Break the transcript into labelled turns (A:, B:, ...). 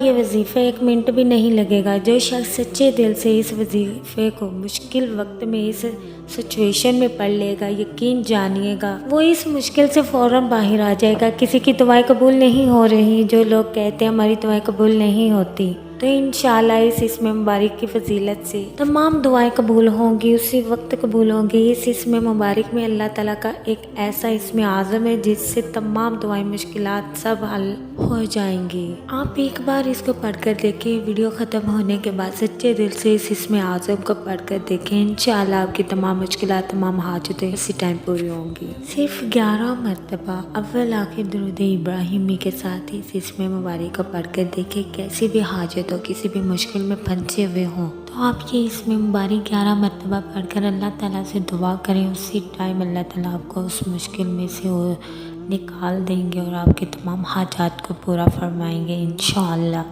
A: یہ وظیفہ 1 منٹ بھی نہیں لگے گا۔ جو شخص سچے دل سے اس وظیفے کو مشکل وقت میں اس سچویشن میں پڑھ لے گا، یقین جانیے گا وہ اس مشکل سے فوراً باہر آ جائے گا۔ کسی کی دعائیں قبول نہیں ہو رہی، جو لوگ کہتے ہیں ہماری دعائیں قبول نہیں ہوتی، تو انشاءاللہ اس اسم مبارک کی فضیلت سے تمام دعائیں قبول ہوں گی، اسی وقت قبول ہوں گی۔ اس اسم مبارک میں اللہ تعالیٰ کا ایک ایسا اسم اعظم ہے جس سے تمام دعائیں، مشکلات سب حل ہو جائیں گی۔ آپ ایک بار اس کو پڑھ کر دیکھیں، ویڈیو ختم ہونے کے بعد سچے دل سے اس اسم اعظم کو پڑھ کر دیکھیں، انشاءاللہ آپ کی تمام مشکلات، تمام حاجتیں اسی ٹائم پوری ہوں گی۔ صرف 11 مرتبہ اول آخر درود ابراہیمی کے ساتھ اس اسم مبارک کو پڑھ کر دیکھیں، کیسی بھی حاجت ہو، کسی بھی مشکل میں پھنسے ہوئے ہوں تو آپ یہ اسم مبارک 11 مرتبہ پڑھ کر اللہ تعالیٰ سے دعا کریں، اسی ٹائم اللہ تعالیٰ آپ کو اس مشکل میں سے نکال دیں گے اور آپ کے تمام حاجات کو پورا فرمائیں گے انشاءاللہ۔